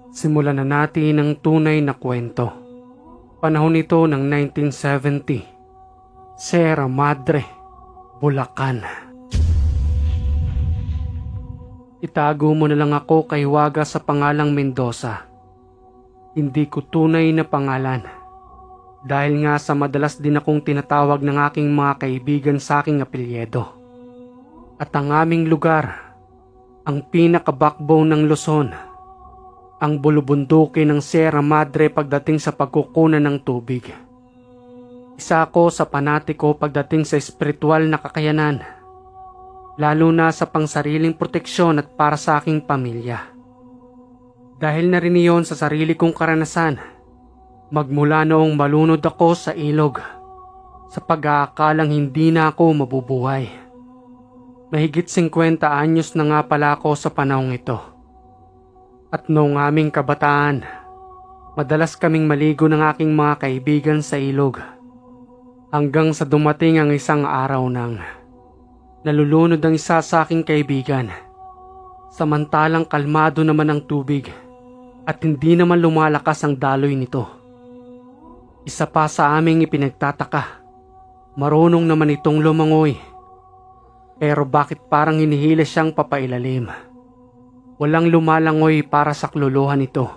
Simulan na natin ang tunay na kwento. Panahon ito ng 1970. Sierra Madre, Bulacan. Itago mo na lang ako kay Waga sa pangalang Mendoza. Hindi ko tunay na pangalan. Dahil nga sa madalas din akong tinatawag ng aking mga kaibigan sa aking apelyedo. At ang aming lugar, ang pinaka-backbone ng Luzon, ang bulubundukin ng Sierra Madre pagdating sa pagkukunan ng tubig. Isa ako sa panatiko pagdating sa espiritual na kakayanan, lalo na sa pangsariling proteksyon at para sa aking pamilya. Dahil na rin iyon sa sarili kong karanasan, magmula noong malunod ako sa ilog, sa pag-aakalang hindi na ako mabubuhay. Mahigit 50 anyos na nga pala ako sa panahong ito. At noong aming kabataan, madalas kaming maligo ng aking mga kaibigan sa ilog. Hanggang sa dumating ang isang araw nang nalulunod ang isa sa aking kaibigan. Samantalang kalmado naman ang tubig at hindi naman lumalakas ang daloy nito. Isa pa sa aming ipinagtataka, marunong naman itong lumangoy. Pero bakit parang hinihila siyang papailalim? Walang lumalangoy para sa kluluhan ito.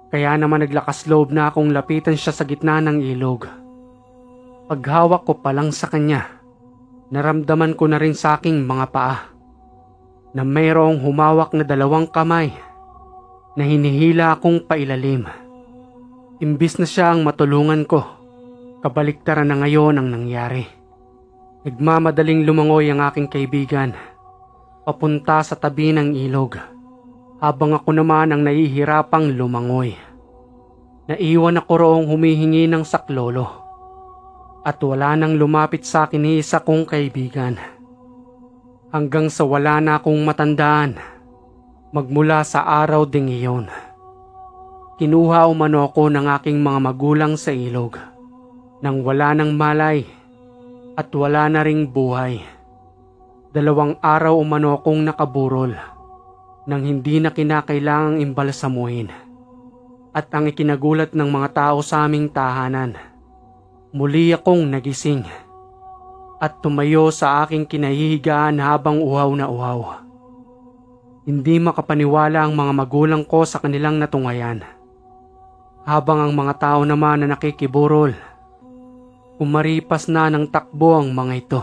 Kaya naman naglakas loob na akong lapitan siya sa gitna ng ilog. Paghawak ko pa lang sa kanya, naramdaman ko na rin sa aking mga paa na mayroong humawak na 2 kamay na hinihila akong pailalim. Imbis na siya ang matulungan ko, kabaliktaran na ngayon ang nangyari. Nagmamadaling lumangoy ang aking kaibigan papunta sa tabi ng ilog, habang ako naman ang nahihirapang lumangoy. Naiwan ako roong humihingi ng saklolo, at wala nang lumapit sa akin ni isa kong kaibigan. Hanggang sa wala na akong matandaan, magmula sa araw ding iyon. Kinuha umano ako ng aking mga magulang sa ilog, nang wala nang malay at wala na ring buhay. 2 araw umano akong nakaburol nang hindi na kinakailangang imbalsamuhin. At ang ikinagulat ng mga tao sa aming tahanan, muli akong nagising at tumayo sa aking kinahihigaan habang uhaw na uhaw. Hindi makapaniwala ang mga magulang ko sa kanilang natungayan. Habang ang mga tao naman na nakikiburol, umaripas na ng takbo ang mga ito.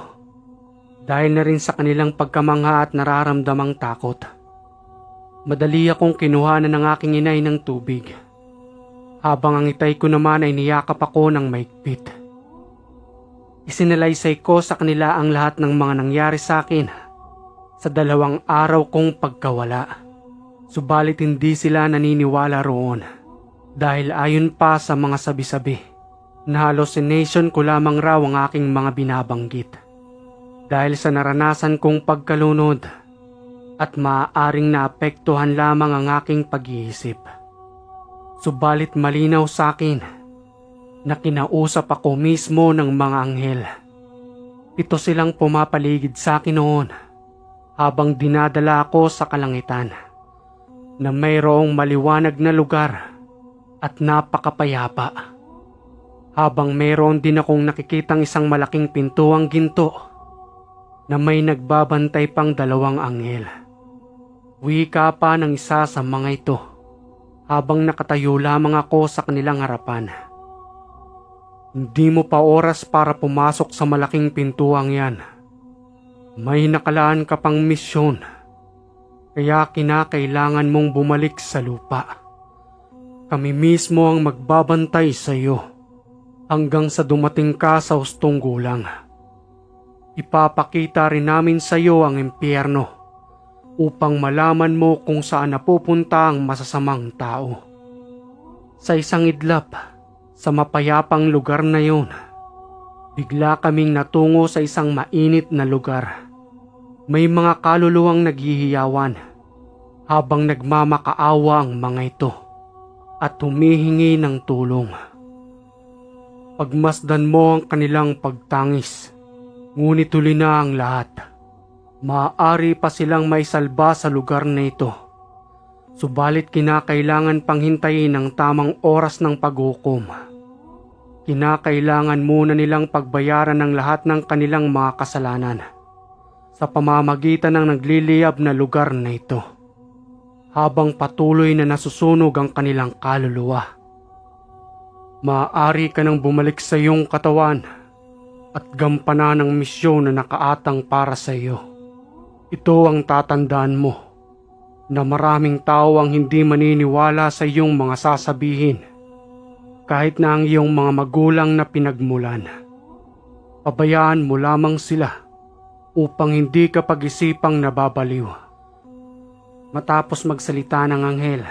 Dahil na rin sa kanilang pagkamangha at nararamdamang takot. Madali akong kinuhanan ng aking inay ng tubig, habang ang itay ko naman ay niyakap ako ng maigpit. Isinalaysay ko sa kanila ang lahat ng mga nangyari sa akin sa 2 araw kong pagkawala. Subalit hindi sila naniniwala roon, dahil ayon pa sa mga sabi-sabi, na hallucination ko lamang raw ang aking mga binabanggit. Dahil sa naranasan kong pagkalunod at maaaring naapektuhan lamang ang aking pag-iisip. Subalit malinaw sa akin na kinausap ako mismo ng mga anghel. 7 silang pumapaligid sa akin noon habang dinadala ako sa kalangitan, na mayroong maliwanag na lugar at napakapayapa. Habang mayroon din akong nakikitang isang malaking pintuang ginto na may nagbabantay pang 2 anghel. Wika pa ng isa sa mga ito habang nakatayo lamang ako sa kanilang harapan. Hindi mo pa oras para pumasok sa malaking pintuang yan. May nakalaan ka pang misyon, kaya kinakailangan mong bumalik sa lupa. Kami mismo ang magbabantay sa iyo hanggang sa dumating ka sa hustong gulang. Ipapakita rin namin sa iyo ang impyerno upang malaman mo kung saan napupunta ang masasamang tao. Sa isang idlap, sa mapayapang lugar na yun, bigla kaming natungo sa isang mainit na lugar. May mga kaluluwang naghihiyawan habang nagmamakaawa ang mga ito at humihingi ng tulong. Pagmasdan mo ang kanilang pagtangis, ngunit huli na ang lahat. Maaari pa silang maisalba sa lugar na ito. Subalit kinakailangan pang hintayin ang tamang oras ng paghukom. Kinakailangan muna nilang pagbayaran ng lahat ng kanilang mga kasalanan sa pamamagitan ng nagliliyab na lugar na ito, habang patuloy na nasusunog ang kanilang kaluluwa. Maaari ka nang bumalik sa iyong katawan at gampanan ang misyon na nakaatang para sa iyo. Ito ang tatandaan mo, na maraming tao ang hindi maniniwala sa iyong mga sasabihin, kahit na ang iyong mga magulang na pinagmulan. Pabayaan mo lamang sila upang hindi ka pag-isipang nababaliw. Matapos magsalita ng anghel,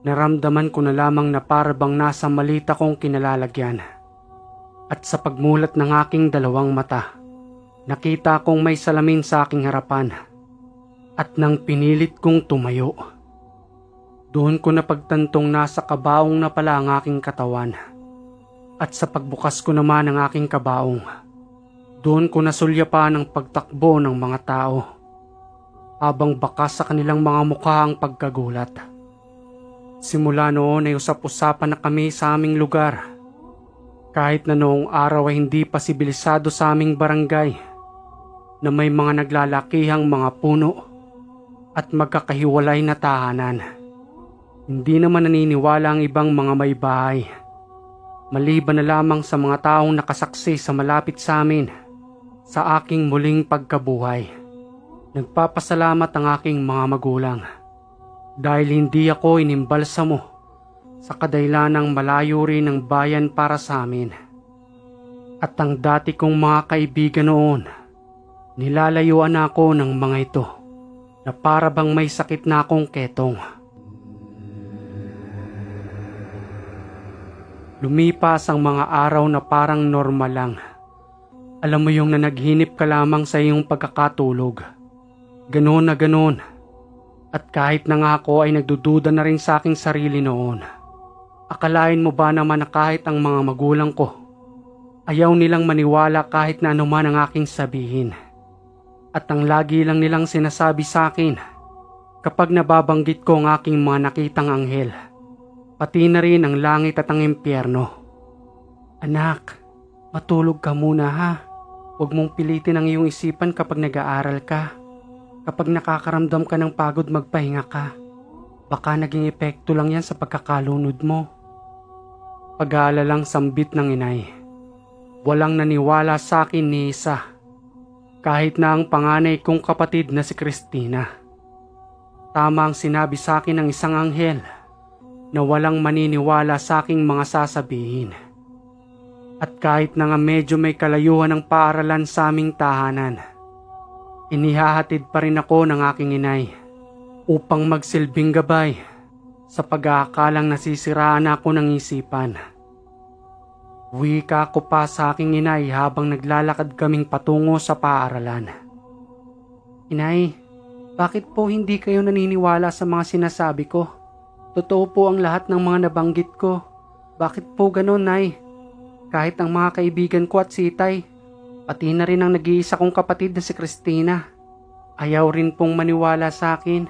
naramdaman ko na lamang na para bang nasa malita kong kinalalagyan. At sa pagmulat ng aking dalawang mata, nakita kong may salamin sa aking harapan. At nang pinilit kong tumayo, doon ko napagtantong nasa kabaong na pala ang aking katawan. At sa pagbukas ko naman ng aking kabaong, doon ko nasulyapan ang pagtakbo ng mga tao, habang bakas sa kanilang mga mukha ang pagkagulat. Simula noon ay usap-usapan na kami sa aming lugar, kahit na noong araw ay hindi pa sibilisado sa aming barangay, na may mga naglalakihang mga puno at magkakahiwalay na tahanan. Hindi naman naniniwala ang ibang mga may bahay, maliban na lamang sa mga taong nakasaksi sa malapit sa amin sa aking muling pagkabuhay. Nagpapasalamat ang aking mga magulang dahil hindi ako inimbalsamo sa kadailanang malayo rin ng bayan para sa amin. At ang dati kong mga kaibigan noon, nilalayuan ako ng mga ito na para bang may sakit na akong ketong. Lumipas ang mga araw na parang normal lang. Alam mo yung nanaghinip ka lamang sa iyong pagkakatulog. Ganoon na ganoon. At kahit na nga ako ay nagdududa na rin sa aking sarili noon. Akalain mo ba naman na kahit ang mga magulang ko, ayaw nilang maniwala kahit na anuman ang aking sabihin. At ang lagi lang nilang sinasabi sa akin kapag nababanggit ko ang aking mga nakitang anghel, pati na rin ang langit at ang impyerno. Anak, matulog ka muna ha. Huwag mong pilitin ang iyong isipan kapag nag-aaral ka. Kapag nakakaramdam ka ng pagod, magpahinga ka. Baka naging epekto lang yan sa pagkakalunod mo. Pag-aalalang sambit ng inay. Walang naniwala sa akin ni isa, kahit na ang panganay kong kapatid na si Christina. Tama ang sinabi sa akin ng isang anghel na walang maniniwala sa aking mga sasabihin. At kahit na nga medyo may kalayuan ng paaralan sa aming tahanan, inihahatid pa rin ako ng aking inay upang magsilbing gabay sa pag-aakalang nasisiraan ako ng isipan. Wika ko pa sa aking inay habang naglalakad kaming patungo sa paaralan. Inay, bakit po hindi kayo naniniwala sa mga sinasabi ko? Totoo po ang lahat ng mga nabanggit ko. Bakit po ganon, Nay? Kahit ang mga kaibigan ko at si Itay, pati na rin ang nag-iisa kong kapatid na si Christina, ayaw rin pong maniwala sa akin.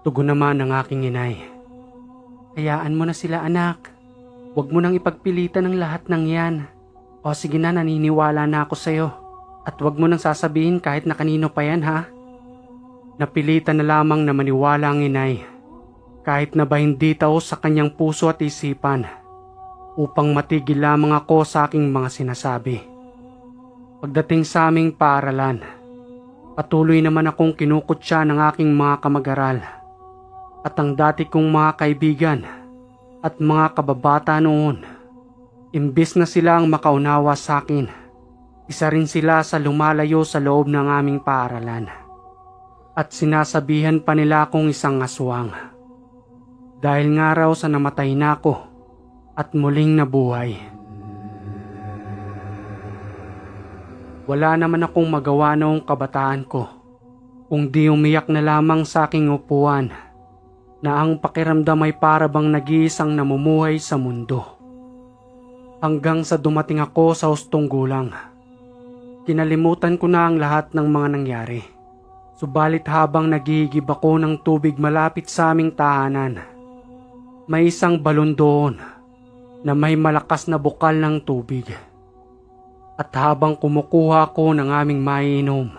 Tugon naman ng aking inay. Hayaan mo na sila, anak. Huwag mo nang ipagpilitan ang lahat ng yan. O sige na, naniniwala na ako sa'yo. At huwag mo nang sasabihin kahit na kanino pa yan, ha? Napilitan na lamang na maniwala ang inay, kahit na ba hindi tao sa kanyang puso at isipan, upang matigil lamang ako sa aking mga sinasabi. Pagdating sa aming paaralan, patuloy naman akong kinukutya ng aking mga kamag-aral at ang dati kong mga kaibigan at mga kababata noon. Imbis na sila ang makaunawa sa akin, isa rin sila sa lumalayo sa loob ng aming paaralan. At sinasabihan pa nila akong isang aswang. Dahil nga raw sa namatay na ako at muling nabuhay. Wala naman akong magawa noong kabataan ko, kung di umiyak na lamang sa aking upuan, na ang pakiramdam ay para bang nag-iisang namumuhay sa mundo. Hanggang sa dumating ako sa hustong gulang, kinalimutan ko na ang lahat ng mga nangyari. Subalit habang naghihigib ako ng tubig malapit sa aming tahanan, may isang balon doon na may malakas na bukal ng tubig. At habang kumukuha ko ng aming maiinom,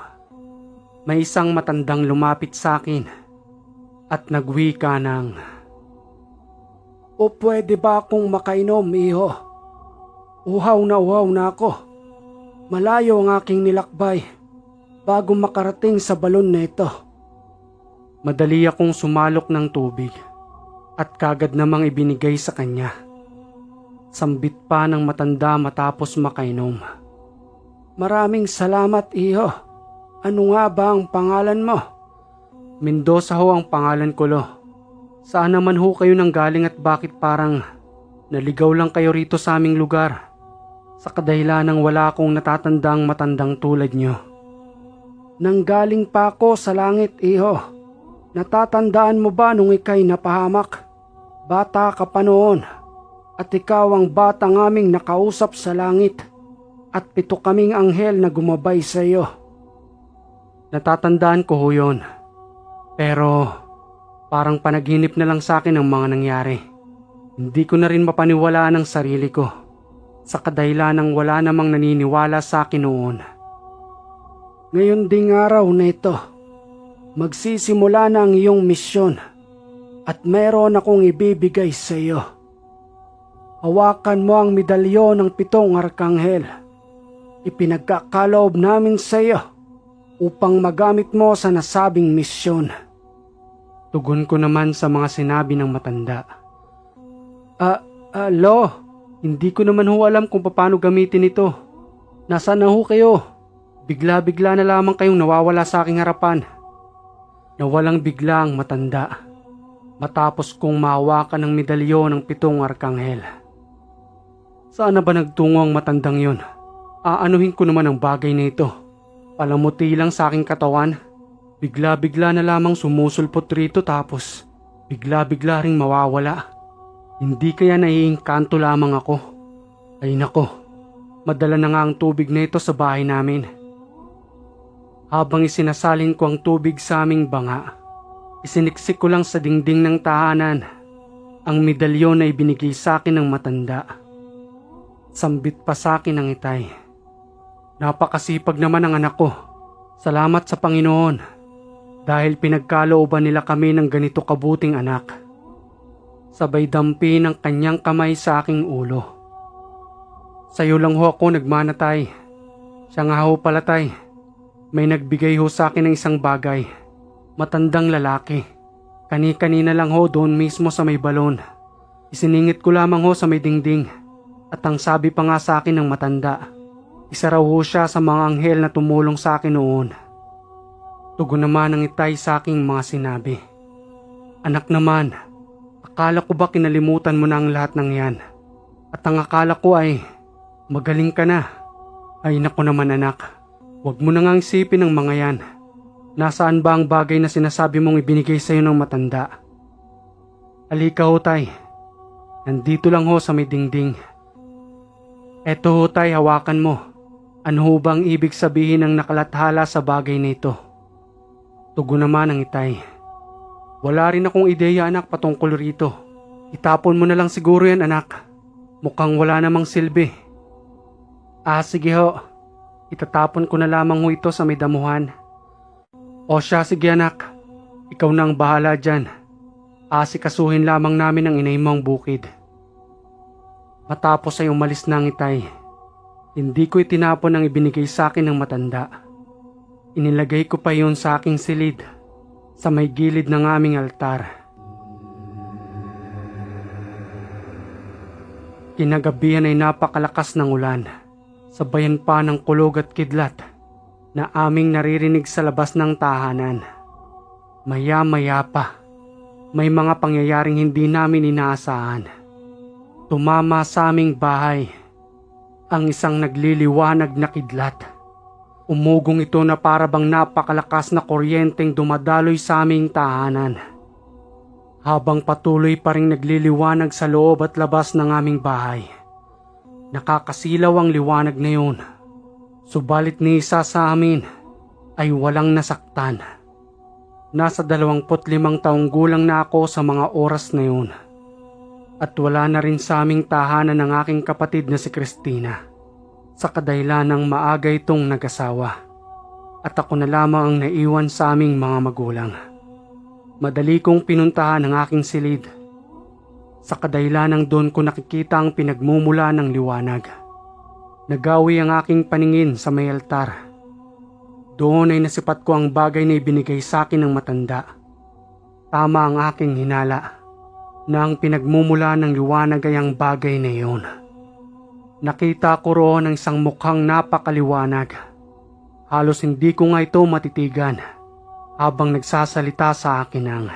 may isang matandang lumapit sa akin at nagwika ng, "O pwede ba akong makainom, iho? Uhaw na ako. Malayo ang aking nilakbay bago makarating sa balon na ito." Madali akong sumalok ng tubig at kagad namang ibinigay sa kanya. Sambit pa ng matanda matapos makainom. "Maraming salamat, iho. Ano nga ba ang pangalan mo?" "Mendoza ho ang pangalan ko, lo. Saan naman ho kayo nanggaling at bakit parang naligaw lang kayo rito sa aming lugar? Sa kadahilanang wala akong natatandang matandang tulad nyo." "Nanggaling pa ako sa langit, iho. Natatandaan mo ba nung ika'y napahamak? Bata ka pa noon at ikaw ang batang aming nakausap sa langit at 7 kaming anghel na gumabay sa iyo." "Natatandaan ko ho yun. Pero parang panaginip na lang sa akin ang mga nangyari. Hindi ko na rin mapaniwalaan ang sarili ko sa kadahilanang wala namang naniniwala sa akin noon." "Ngayon ding araw na ito, magsisimula na ang iyong misyon at meron akong ibibigay sa iyo. Hawakan mo ang medalyon ng 7 arkanghel. Ipinagkakaloob namin sa iyo upang magamit mo sa nasabing misyon." Tugon ko naman sa mga sinabi ng matanda. Lo, hindi ko naman ho alam kung paano gamitin ito. Nasaan na ho kayo? Bigla-bigla na lamang kayong nawawala sa aking harapan." Nawalang bigla ang matanda matapos kong mahawakan ng medalyon ng 7 arkanghel. Saan na ba nagtungo ang matandang yon? Aanuhin ko naman ang bagay na ito. Palamuti lang sa aking katawan. Bigla-bigla na lamang sumusulpot rito tapos bigla-bigla ring mawawala. Hindi kaya naiingkanto lamang ako? Ay nako, madala na nga ang tubig na ito sa bahay namin. Habang isinasalin ko ang tubig sa aming banga, isiniksik ko lang sa dingding ng tahanan ang medalyon na ibinigay sa akin ng matanda. Sambit pa sa akin ang itay. "Napakasipag naman ang anak ko. Salamat sa Panginoon dahil pinagkalooban nila kami ng ganito kabuting anak." Sabay dampi ng kanyang kamay sa aking ulo. "Sa iyo lang ho ako nagmana, tay. Siya nga ho pala, tay. May nagbigay ho sa akin ng isang bagay. Matandang lalaki. Kani-kanina lang ho doon mismo sa may balon. Isiningit ko lamang ho sa may dingding. At ang sabi pa nga sa akin ng matanda, isa raw ho siya sa mga anghel na tumulong sa akin noon." Tugon naman ang itay sa aking mga sinabi. "Anak naman, akala ko ba kinalimutan mo na ang lahat ng yan? At ang akala ko ay magaling ka na. Ay naku naman anak, huwag mo na ngang isipin ang mga yan. Nasaan ba ang bagay na sinasabi mong ibinigay sa iyo ng matanda?" "Halika ho tay, nandito lang ho sa may dingding." "Eto ho tay, hawakan mo. Ano ho bang ibig sabihin ng nakalathala sa bagay na ito?" Tugon naman ang itay. "Wala rin akong ideya anak patungkol rito. Itapon mo na lang siguro yan anak. Mukhang wala namang silbi." Sige ho. Itatapon ko na lamang ho ito sa may damuhan." "O siya, sige anak. Ikaw na ang bahala dyan. Asikasuhin lamang namin ang inay mo ang bukid." Matapos ay umalis na ang itay. Hindi ko itinapon ang ibinigay sa akin ng matanda. Inilagay ko pa yon sa aking silid sa may gilid ng aming altar. Kinagabihan ay napakalakas ng ulan, sabayan pa ng kulog at kidlat na aming naririnig sa labas ng tahanan. Maya-maya pa, may mga pangyayaring hindi namin inaasahan. Tumama sa aming bahay ang isang nagliliwanag na kidlat. Umugong ito na para bang napakalakas na kuryenteng dumadaloy sa aming tahanan. Habang patuloy pa ring nagliliwanag sa loob at labas ng aming bahay. Nakakasilaw ang liwanag na yun. Subalit ni isa sa amin ay walang nasaktan. Nasa 25 taong gulang na ako sa mga oras na yun. At wala na rin sa aming tahanan ng aking kapatid na si Christina. Sa kadahilan ng maaga itong nag-asawa. At ako na lamang ang naiwan sa aming mga magulang. Madali kong pinuntahan ang aking silid. Sa kadahilan ng doon ko nakikita ang pinagmumula ng liwanag. Nagawi ang aking paningin sa may altar. Doon ay nasipat ko ang bagay na ibinigay sa akin ng matanda. Tama ang aking hinala na ang pinagmumula ng liwanag ay ang bagay na iyon. Nakita ko roon ang isang mukhang napakaliwanag. Halos hindi ko nga ito matitigan habang nagsasalita sa akin ang,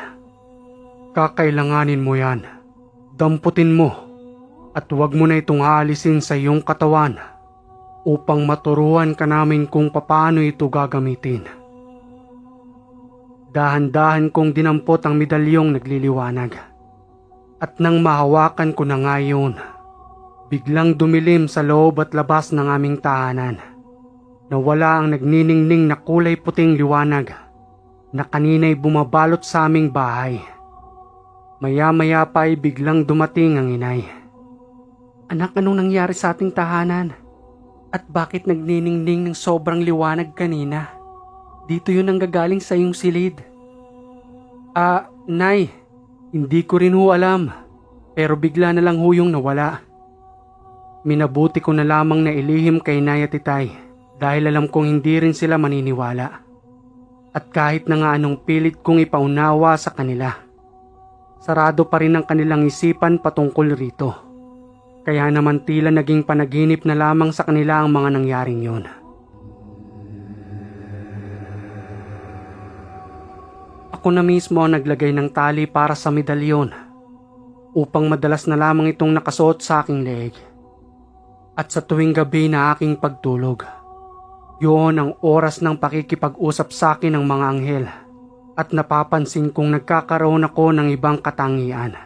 "Kakailanganin mo yan. Damputin mo at huwag mo na itong aalisin sa iyong katawan upang maturuan ka namin kung paano ito gagamitin." Dahan-dahan kong dinampot ang medalyong nagliliwanag. At nang mahawakan ko na nga yun, biglang dumilim sa loob at labas ng aming tahanan. Nawala ang nagniningning na kulay puting liwanag na kanina'y bumabalot sa aming bahay. Maya-maya pa ay biglang dumating ang inay. "Anak, anong nangyari sa ating tahanan? At bakit nagniningning ng sobrang liwanag kanina? Dito yun ang gagaling sa iyong silid." Nay, hindi ko rin ho alam. Pero bigla na lang ho yung nawala." Minabuti ko na lamang na ilihim kay Nay at Itay dahil alam kong hindi rin sila maniniwala. At kahit na nga anong pilit kong ipaunawa sa kanila, sarado pa rin ang kanilang isipan patungkol rito. Kaya naman tila naging panaginip na lamang sa kanila ang mga nangyaring yun. Ako na mismo ang naglagay ng tali para sa medalyon upang madalas na lamang itong nakasuot sa aking leeg. At sa tuwing gabi na aking pagtulog, yun ang oras ng pakikipag-usap sa akin ng mga anghel at napapansin kong nagkakaroon ako ng ibang katangian.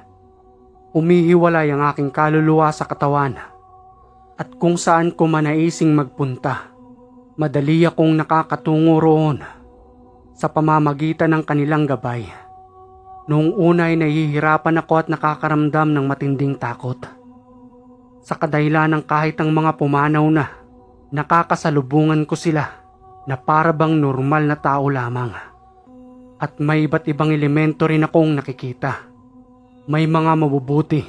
Umihiwalay ang aking kaluluwa sa katawan at kung saan ko manaising magpunta, madali akong nakakatungo roon sa pamamagitan ng kanilang gabay. Noong una ay nahihirapan ako at nakakaramdam ng matinding takot. Sa kadahilan ng kahit ang mga pumanaw na, nakakasalubungan ko sila na para bang normal na tao lamang. At may iba't ibang elemento rin akong nakikita. May mga mabubuti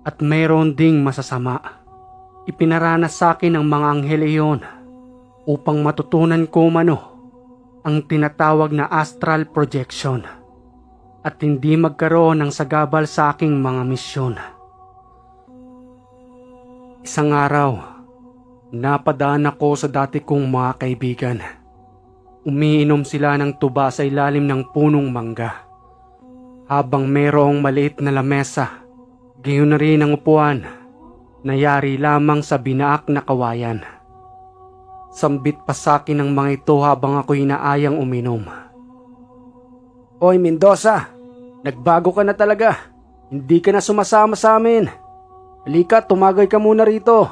at mayroon ding masasama. Ipinaranas sa akin ng mga anghel iyon upang matutunan ko ang tinatawag na astral projection at hindi magkaroon ng sagabal sa aking mga misyon. Isang araw, napadaan ako sa dati kong mga kaibigan. Umiinom sila ng tuba sa ilalim ng punong mangga. Habang mayroong maliit na lamesa, gayon na rin ang upuan na yari lamang sa binaak na kawayan. Sambit pa sa akin ng mga ito habang ako inaayang uminom. "Oy Mendoza, nagbago ka na talaga. Hindi ka na sumasama sa amin. Halika, tumagay ka muna rito.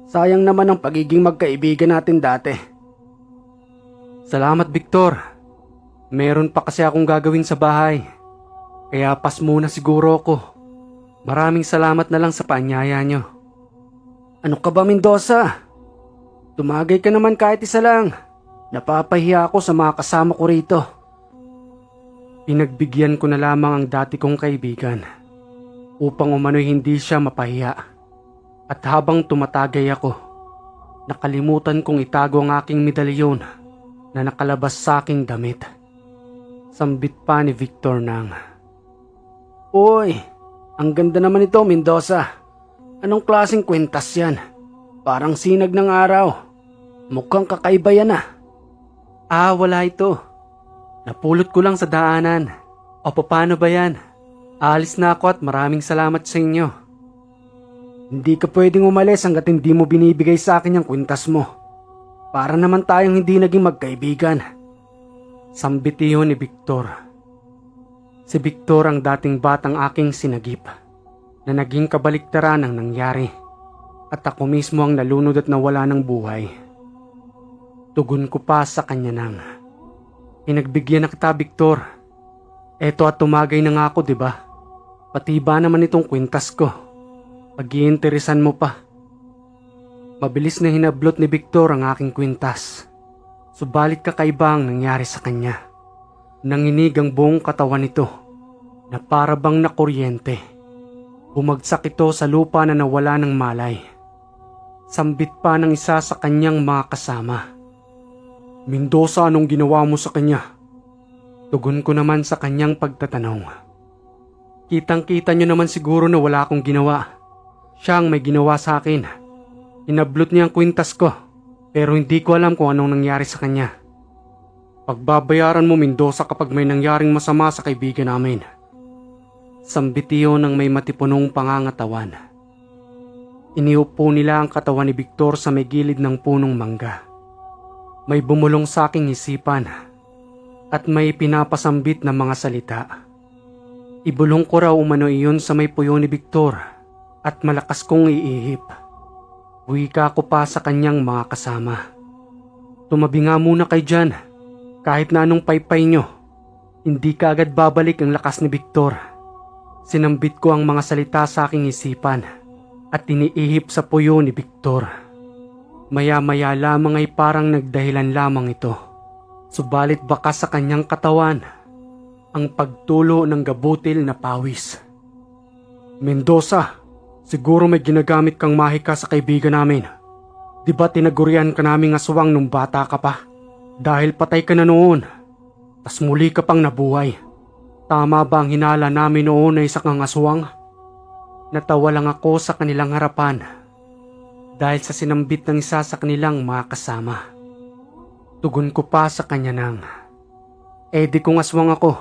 Sayang naman ang pagiging magkaibigan natin dati." "Salamat, Victor. Meron pa kasi akong gagawin sa bahay. Kaya pas muna siguro ako. Maraming salamat na lang sa paanyaya nyo." "Ano ka ba, Mendoza? Tumagay ka naman kahit isa lang. Napapahiya ako sa mga kasama ko rito." Pinagbigyan ko na lamang ang dati kong kaibigan upang umano'y hindi siya mapahiya. At habang tumatagay ako, nakalimutan kong itago ang aking medalyon na nakalabas sa aking damit. Sambit pa ni Victor nang, "Uy, ang ganda naman ito, Mendoza. Anong klaseng kwentas yan? Parang sinag ng araw. Mukhang kakaiba yan ah." Wala ito. Napulot ko lang sa daanan." "O paano ba yan? Aalis na ako at maraming salamat sa inyo." "Hindi ka pwedeng umalis hanggat hindi mo binibigay sa akin yung kwintas mo. Para naman tayong hindi naging magkaibigan." Sambit iyon ni Victor. Si Victor ang dating batang aking sinagip na naging kabaliktaran ng nangyari at ako mismo ang nalunod at nawala ng buhay. Tugon ko pa sa kanya nang, Pinagbigyan na kita, Victor. Eto at tumagay na nga ako, di ba? Pati ba naman itong kwintas ko? Pag-iinteresan mo pa. Mabilis na hinablot ni Victor ang aking kwintas. Subalit kakaiba ang nangyari sa kanya. Nanginig ang buong katawan nito na para bang nakuryente. Bumagsak ito sa lupa na nawala ng malay. Sambit pa ng isa sa kanyang mga kasama. Mendoza, anong ginawa mo sa kanya? Tugon ko naman sa kanyang pagtatanong. Kitang-kita niyo naman siguro na wala akong ginawa. Siya ang may ginawa sa akin. Inablot niya ang kwintas ko, pero hindi ko alam kung anong nangyari sa kanya. Pagbabayaran mo, Mendoza, kapag may nangyaring masama sa kaibigan namin. Sambitiyo ng may matipunong pangangatawan. Iniupo nila ang katawan ni Victor sa may gilid ng punong mangga. May bumulong sa aking isipan at may pinapasambit na mga salita. Ibulong ko raw umano iyon sa may puyo ni Victor at malakas kong iihip. Wika ko pa sa kanyang mga kasama. Tumabi nga muna kay Jan. Kahit na anong paypay nyo, hindi ka agad babalik ang lakas ni Victor. Sinambit ko ang mga salita sa aking isipan at iniihip sa puyo ni Victor. Maya-maya lamang ay parang nagdahilan lamang ito. Subalit baka sa kanyang katawan ang pagtulo ng gabutil na pawis. Mendoza, siguro may ginagamit kang mahika sa kaibigan namin. Di ba tinagurian ka naming aswang nung bata ka pa? Dahil patay ka na noon, tas muli ka pang nabuhay. Tama ba ang hinala namin noon na isa kang aswang? Natawa lang ako sa kanilang harapan dahil sa sinambit ng isa sa kanilang mga kasama. Tugon ko pa sa kanya ng, di kung aswang ako,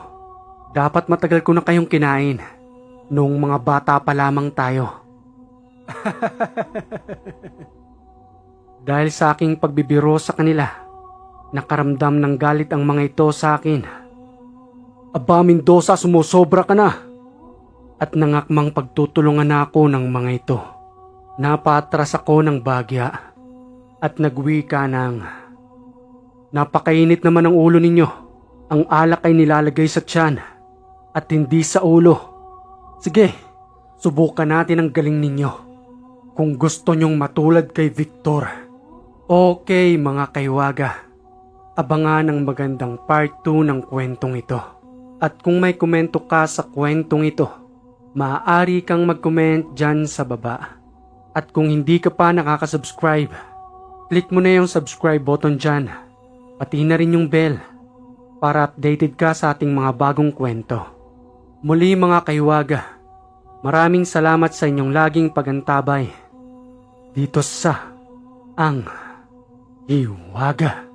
dapat matagal ko na kayong kinain. Noong mga bata pa lamang tayo. Dahil sa aking pagbibiro sa kanila, nakaramdam ng galit ang mga ito sa akin. Aba, Mendoza, sumusobra ka na. At nangakmang pagtutulungan na ako ng mga ito. Napatras ako ng bagya at nagwika ng, napakainit naman ang ulo ninyo. Ang alak ay nilalagay sa tiyan at hindi sa ulo. Sige, subukan natin ang galing ninyo. Kung gusto nyong matulad kay Victor. Okay mga kaiwaga. Abangan ang magandang part 2 ng kwentong ito. At kung may komento ka sa kwentong ito, maaari kang mag-comment dyan sa baba. At kung hindi ka pa nakaka-subscribe, click mo na yung subscribe button dyan. Pati na rin yung bell para updated ka sa ating mga bagong kwento. Muli mga kaiwaga, maraming salamat sa inyong laging pagantabay dito sa Ang Hiwaga.